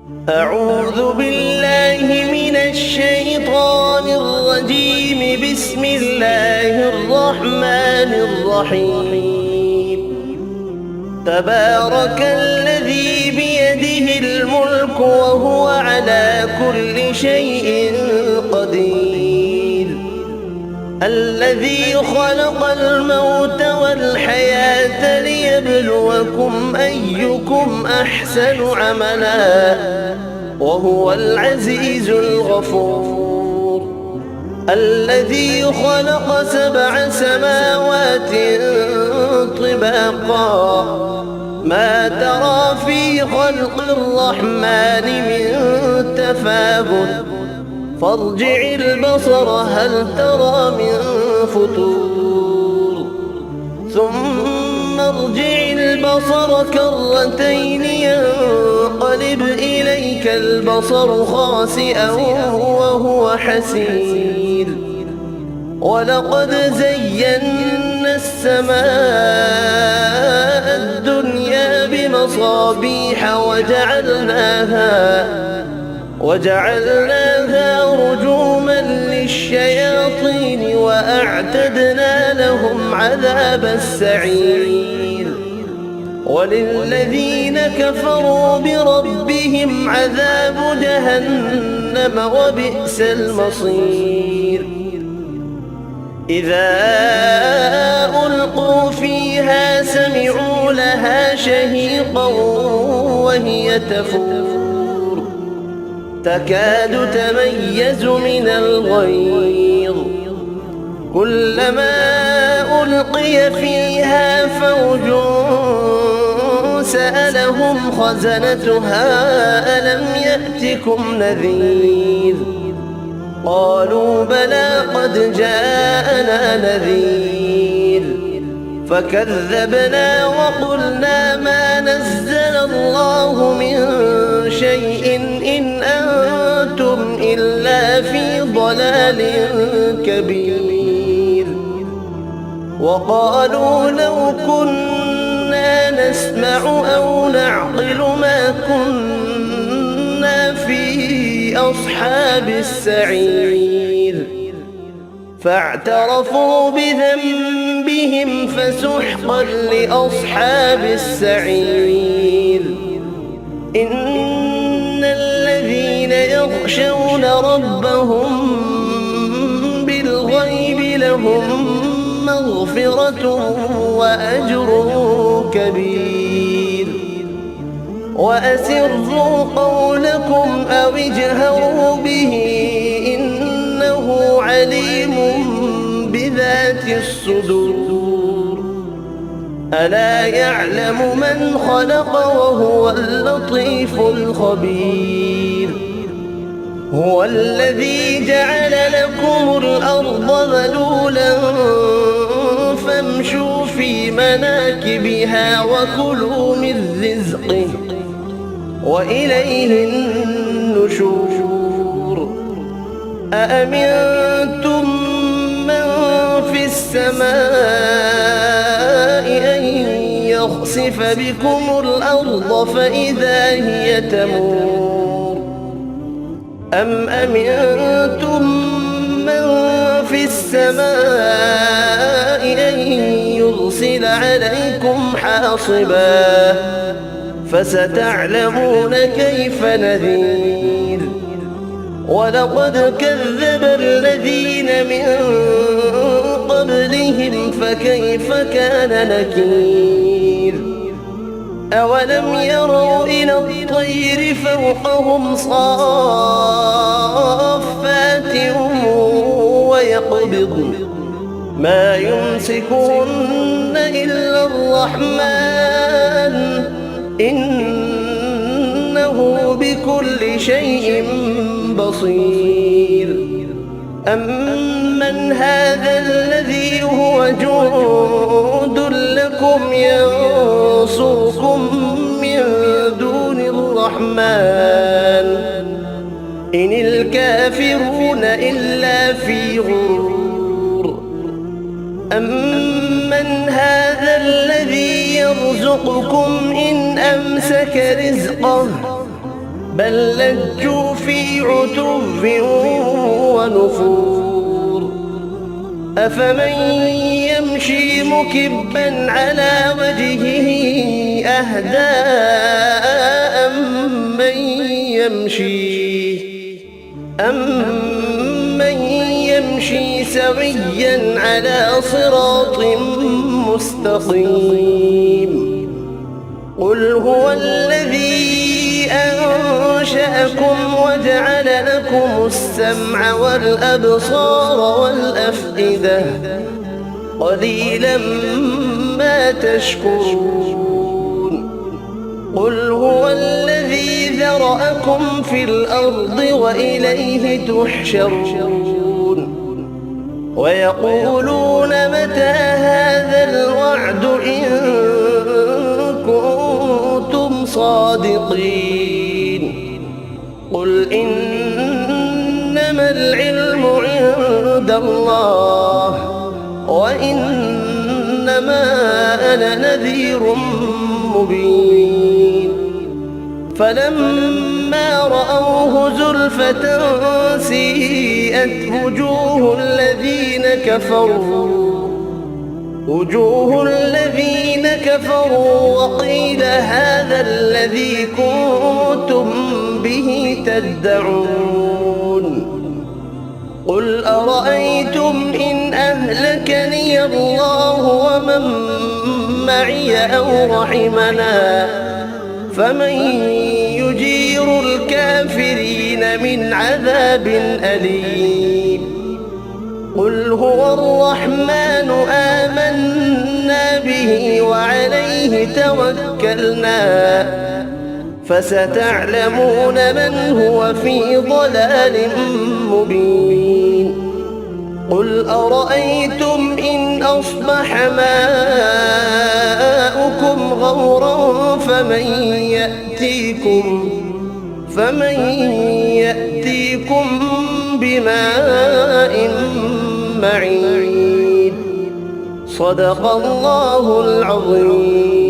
أعوذ بالله من الشيطان الرجيم. بسم الله الرحمن الرحيم. تبارك الذي بيده الملك وهو على كل شيء قدير. الذي خلق الموت والحياة ليبلوكم أيكم أحسن عملا وهو العزيز الغفور. الذي خلق 7 سماوات طباقا ما ترى في خلق الرحمن من تفاوت فارجع البصر هل ترى من فطور ثم ارجع البصر كرتين ينقلب إليك البصر خاسئا وهو حسير. ولقد زينا السماء الدنيا بمصابيح وجعلناها رجوما للشياطين وأعتدنا لهم عذاب السعير. وللذين كفروا بربهم عذاب جهنم وبئس المصير. إذا ألقوا فيها سمعوا لها شهيقا وهي تفور تكاد تميز من الغيظ. كلما ألقي فيها فوج سألهم خزنتها ألم يأتكم نذير. قالوا بلى قد جاءنا نذير فكذبنا وقلنا ما نزل الله من شيء إن أنتم إلا في ضلال كبير. وقالوا لو كنا نسمع أو نعقل ما كنا في أصحاب السعير. فاعترفوا بذنبهم فسحقا لأصحاب السعير. إن الذين يخشون ربهم بالغيب لهم مغفرة وأجر كبير. وأسروا قولكم أو اجهروا به إنه عليم بذات الصدور. ألا يعلم من خلق وهو اللطيف الخبير. هو الذي جعل لكم الأرض ذلولا فامشوا في مناكبها وكلوا من رزقه وإليه النشور. أأمنتم من في السماء أن يخسف بكم الأرض فإذا هي تمور أم أمنتم من في السماء أن يرسل عليكم حاصبا فستعلمون كيف نذير. ولقد كذب الذين من قبلهم فكيف كان نكير. أولم يروا إلى الطير فوقهم صافات ويقبضن ما يمسكون إلا الرحمن إنه بكل شيء بصير. أمن هذا الذي هو جند لكم ينصركم من دون الرحمن إن الكافرون إلا في غرور. أمن هذا الذي يرزقكم إن أمسك رزقه بل لجوا في عتو ونفور أفمن يمشي مكبا على وجهه أهدى أمن يمشي سويا على صراط مستقيم قل هو الذي أنشأكم وجعل لكم السمع والأبصار والأفئدة قليلا ما تشكرون قل هو الذي ذرأكم في الأرض وإليه تحشرون ويقولون متى هذا الوعد إن كنتم صادقين قل إنما العلم عند الله وإنما أنا نذير مبين فلما رأوه زلفة سيئت وجوه الذين كفروا وقيل هذا الذي كنتم به تدعون قل أرأيتم إن أهلكني الله ومن معي أو رحمنا فمن يجير الكافرين من عذاب أليم قل هو الرحمن آمنا به وعليه توكلنا فستعلمون من هو في ضلال مبين قل أرأيتم إن أصبح ماؤكم غورا فمن يأتيكم بماء معين صدق الله العظيم.